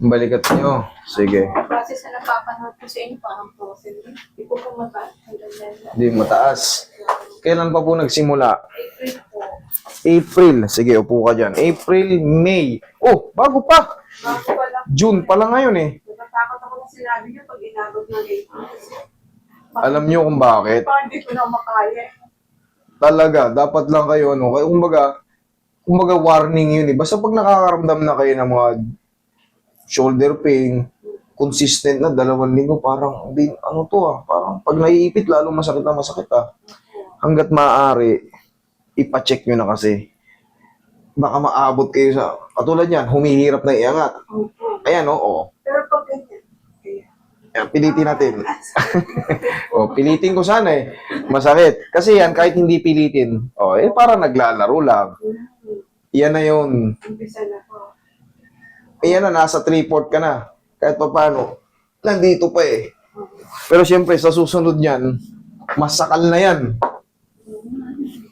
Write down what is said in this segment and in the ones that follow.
Balikat nyo. Sige. Process na napapanood ko sa inyo, parang process. Hindi ko po mataas. Hindi mataas. Kailan pa po nagsimula? April po. April. Sige, upo ka dyan. April, May. Oh, bago pa. Bago pa lang. June pa lang ngayon eh. Natatakot ako na sinabi niyo pag inabot ng April. Kasi Alam nyo kung bakit? parang hindi ko na makaya. Talaga, dapat lang kayo, ano, kaya kumbaga warning yun eh. Basta pag nakakaramdam na kayo ng mga shoulder pain, consistent na 2 linggo, parang, ano to ah, parang pag naiipit, lalo masakit na masakit ah. Hanggat maaari, ipacheck nyo na kasi. Baka maabot kayo sa, katulad yan, humihirap na iangat. Opo. Ayan, oo. Pero pag ganyan, kaya. Ayan, pilitin natin. O, pilitin ko sana eh. Masakit. Kasi yan, kahit hindi pilitin, parang naglalaro lang. Yan na yun. Umpisa na po. Ayan na, nasa 3/4 ka na. Kahit pa paano, nandito pa eh. Pero siyempre, sa susunod niyan, masakal na yan.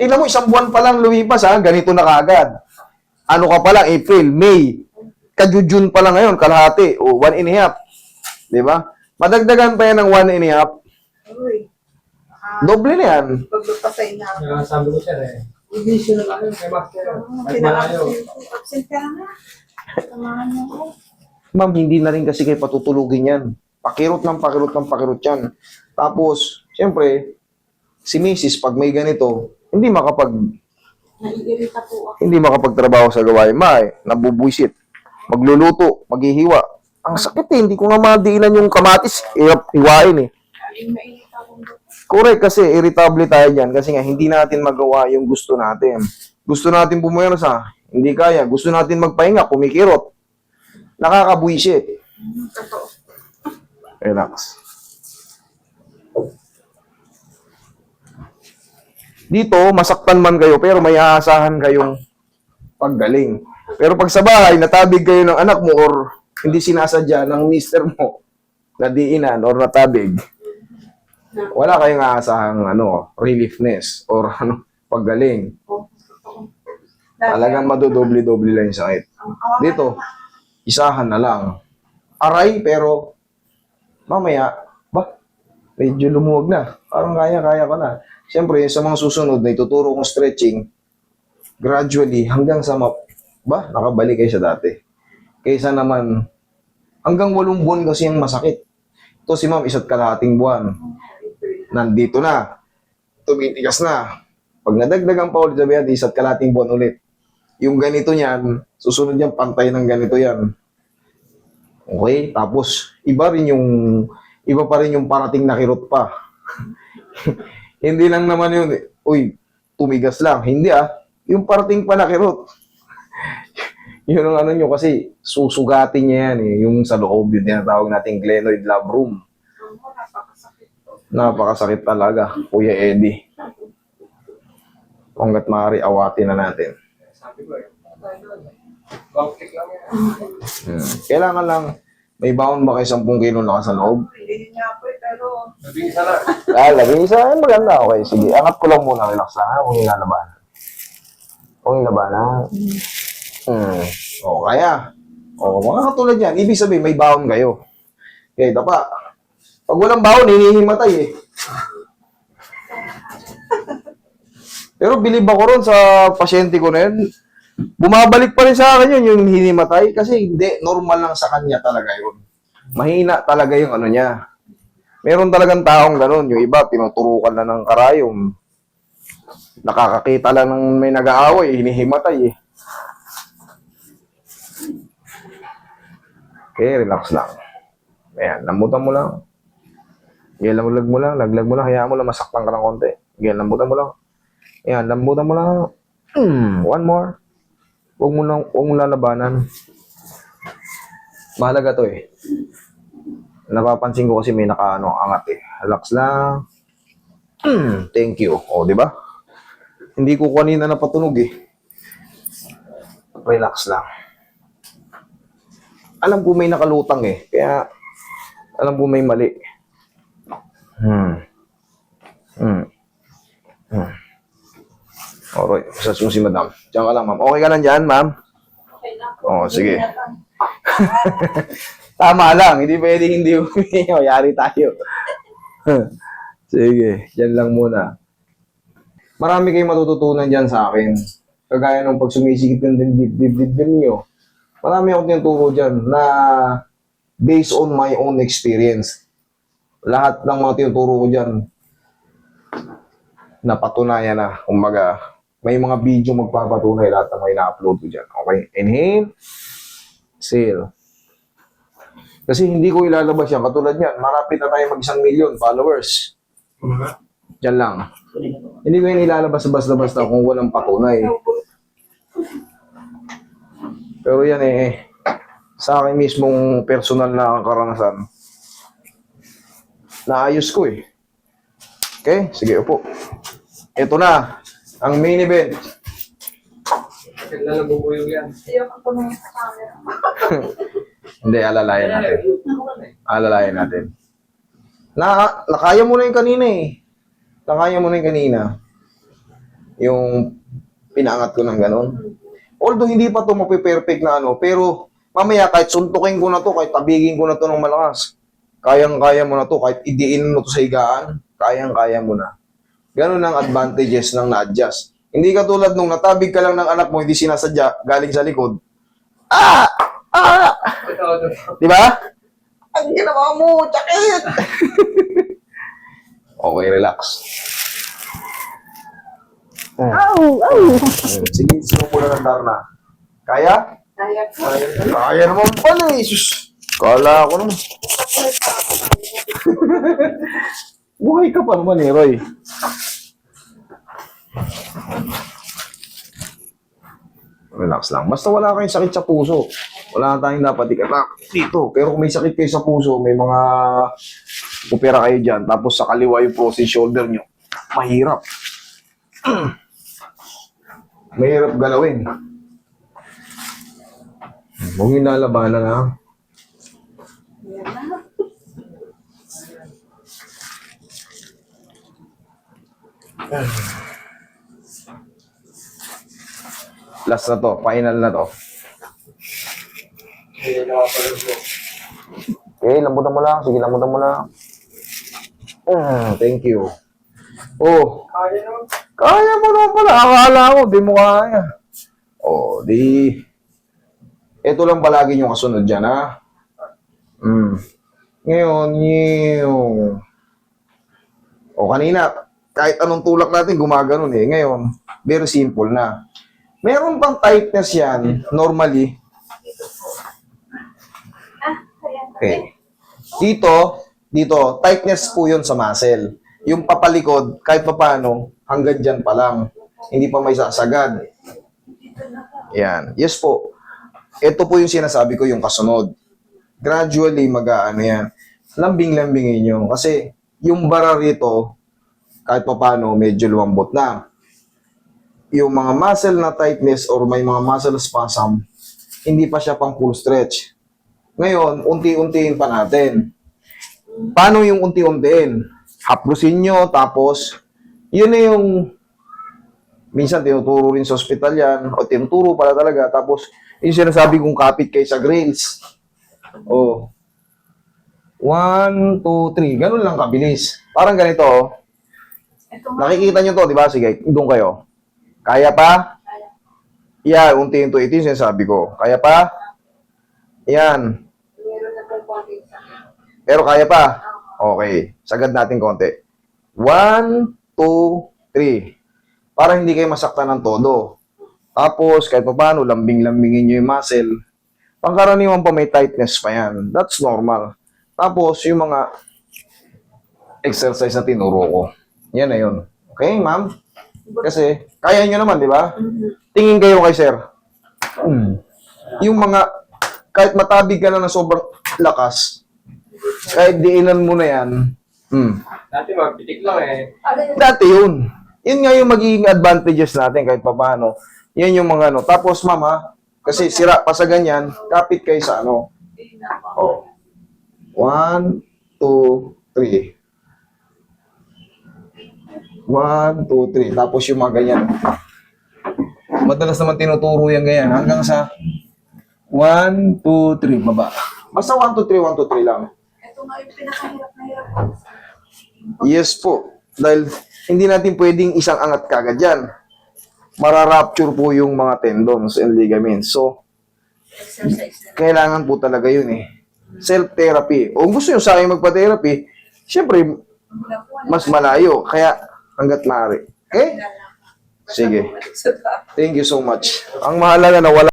Tingnan mo, 1 buwan pa lang lumipas ha, ganito na kaagad. Ano ka pa lang, April, May, June pa lang ngayon, kalahati, o 1.5. Di ba? Madagdagan pa yan ng 1.5. Uy. Doble na yan. Paglupasay na ako. Sabi ko siya eh, hindi siya na kayo, kay Master. At malayo. Absent ka na. Samahan mo ko. Ma'am, hindi na rin kasi kayo patutulugin yan. Pakirot yan. Tapos, siyempre, si Mrs. pag may ganito, hindi Naiirita po ako. makapagtrabaho sa gawain bahay, nabubuisit, magluluto, maghihiwa. Ang sakit eh, hindi ko nga madiinan yung kamatis, hiwain eh. Laging mainit ako. Correct kasi irritable tayo dyan kasi nga hindi natin magawa yung gusto natin. Gusto natin pumayarsa, hindi kaya. Gusto natin magpahinga, kumikirot. Nakakabuisit. Totoo. Relax. Dito, masaktan man kayo, pero may aasahan kayong paggaling. Pero pag sa bahay, natabig kayo ng anak mo or hindi sinasadya ng mister mo, nadiinan or natabig, wala kayong aasahang reliefness or paggaling. Talagang madodoble-doble lang yung sakit. Dito, isahan na lang. Aray, pero mamaya, medyo lumuwag na. Parang kaya ko na. Siyempre, sa mga susunod na ituturo kong stretching, gradually, hanggang sa nakabalik kayo sa dati. Kaysa naman, hanggang 8 buwan kasi yung masakit. Ito si ma'am, 1.5 buwan. Nandito na. Tumitigas na. Pag nadagdagan pa ulit, sabi yan, 1.5 buwan ulit. Yung ganito niyan, susunod yan, pantay ng ganito yan. Okay? Tapos, iba pa rin yung parating na kirot pa. Hindi lang naman yun, tumigas lang. Hindi yung parating pa na kirot. Yun ang nyo, kasi susugatin niya yan eh. Yung sa loob, yun tinatawag natin glenoid labrum. Napakasakit po. Napakasakit talaga, Kuya Eddie. Hanggat maaari, awatin na natin. Sabi ko eh, bangkik lang yan. Kailangan lang, may baon ba kayo 10 kilo na sa loob? Hindi nga po pero Sabi isa na. Lagi isa, maganda. Okay, sige. Angat ko lang muna, relax lang ha, kung ilalabanan. Kung ilalabanan. Kaya. Mga katulad yan, ibig sabihin, may baon kayo. Okay, tapa. Pag walang baon, hinihimatay eh. Pero bilib ako ron sa pasyente ko na yun. Bumabalik pa rin sa akin yun, yung hinimatay. Kasi hindi, normal lang sa kanya talaga yun. Mahina talaga yung niya. Meron talagang taong ganun. Yung iba, tinuturukan na ng karayom. Nakakakita lang ng may nag-aaway, hinihimatay eh. Okay, relax lang. Ayan, lambutan mo lang. Laglag mo lang, hayaan mo lang, masaktan ka ng konti. Ayan, lambutan mo lang. Ayan, lambutan mo lang. One more. Huwag mo lalabanan. Mahalaga to eh. Napapansin ko kasi may angat eh. Relax lang. Thank you. Di ba? Hindi ko kanina napatunog eh. Relax lang. Alam ko may nakalutang eh. Kaya, alam ko may mali. Alright, massage mo si madam. Diyan ka lang, ma'am. Okay ka lang dyan, ma'am? okay na po. Sige. Tama lang, hindi pwedeng hindi humingi. Yari tayo. Sige, dyan lang muna. Marami kayong matututunan dyan sa akin. Kagaya nung pag sumisikip yung dibdib ninyo. Marami akong tinuturo dyan na based on my own experience. Lahat ng mga tinuturo ko dyan, napatunayan na. Kumbaga, may mga video magpapatunay lahat ng may na-upload ko dyan. Okay? Inhale. Exhale. Kasi hindi ko ilalabas yan. Katulad yan, marapit na tayo mag 1,000,000 followers. Diyan lang. Hindi ko yan ilalabas basta-basta kung walang patunay. Pero yan sa akin mismong personal na karanasan, naayos ko eh. Okay? Sige, upo. Ito na, ang main event. Kailan nabubuyog yan? Ayoko po na sa camera. Hindi, alalayan natin. Alalayan natin. Nakaya mo na yung kanina eh. Nakaya mo na yung kanina. Yung pinaangat ko ng ganon. Although hindi pa ito mapiperfect na pero mamaya kahit suntukin ko na to, kahit tabigin ko na to ng malakas, kayang-kaya mo na to, kahit idiin mo to sa higaan, kayang-kaya mo na. Ganon ang advantages ng na-adjust. Hindi katulad nung natabig ka lang ng anak mo, hindi sinasadya, galing sa likod. Di ba? Ang ginawa mo, sakit! Okay, relax. Sige, sino na ng Darna? Kaya? Kaya po. Kaya naman pala eh. Sus. Kala ko naman. Buhay ka pa naman eh, Roy. Relax lang. Basta wala kayong sakit sa puso. Wala tayong dapat ikatak dito. Pero kung may sakit kayo sa puso, may mga opera kayo dyan, tapos sa kaliwa yung frozen shoulder nyo, mahirap. Mahirap galawin. Huwag yung lalabanan ha. Last na to, final na to. Okay, lambutan mo lang. Sige, lambutan mo lang. Thank you. Oh, Kaya naman. kaya mo naman pala. Akala ko, di mo kaya. Oh, di. Ito lang palagi yung kasunod dyan, ha? Ngayon, yung... O, kanina, kahit anong tulak natin, gumaganon eh. Ngayon, very simple na. Meron pang tightness yan, normally. Okay. Dito, tightness po yun sa muscle. Yung papalikod, kahit pa paano, hanggang dyan pa lang. Hindi pa may sasagad. Yan. Yes po. Ito po yung sinasabi ko, yung kasunod. Gradually, mag-aano yan. Lambing-lambingin nyo. Kasi, yung bara rito, kahit pa paano, medyo lumambot na. Yung mga muscle na tightness or may mga muscle spasm, hindi pa siya pang full stretch. Ngayon, unti-untiin pa natin. Paano yung unti-untiin? Haplusin nyo, tapos, yun na yung, minsan tinuturo rin sa ospital yan, o tinuturo pala talaga, tapos, yung sinasabi kong kapit kay sa grills. Oh. 1, 2, 3. Ganun lang kabilis. Parang ganito, oh. Nakikita nyo to, di ba? Sige, doon kayo. Kaya pa? Yan, unti-unti. Ito yung sinasabi ko. Kaya pa? Yan. Meron na pong konting sakit. Pero kaya pa? Okay. Sagad natin konti. 1, 2, 3. Para hindi kayo masaktan ng todo. Tapos, kahit pa paano, lambing-lambingin nyo yung muscle. Pangkaraniwan pa may tightness pa yan. That's normal. Tapos, yung mga exercise na tinuro ko. Yan na yun. Okay, ma'am? Kasi, kaya nyo naman, di ba? Tingin kayo kay sir. Yung mga, kahit matabig ka na ng sobrang lakas, kahit diinan mo na yan, Dati magpitik lang eh. dati yun. Yun nga yung magiging advantages natin kahit pa paano. Yan yung mga ano. Tapos, mama, kasi sira pa sa ganyan, kapit kayo sa ano. Oh. 1, 2, 3. 1, 2, 3. Tapos yung mga ganyan. Madalas naman tinuturo yan ganyan. Hanggang sa 1, 2, 3, baba. Basta 1, 2, 3, 1, 2, 3 lang. Ito nga yung pinakahirap na hirap ko. Yes po. Dahil hindi natin pwedeng isang angat kagad yan. Mararapture po yung mga tendons and ligaments. So, Exercise na. kailangan po talaga yun eh. Self-therapy. O gusto nyo sa akin magpa-therapy, syempre, Wala po, wala. mas malayo. Kaya, hanggat maaari. Okay? Wala lang. Sige. Bumalik sa tao. Thank you so much. Ang mahalaga na wala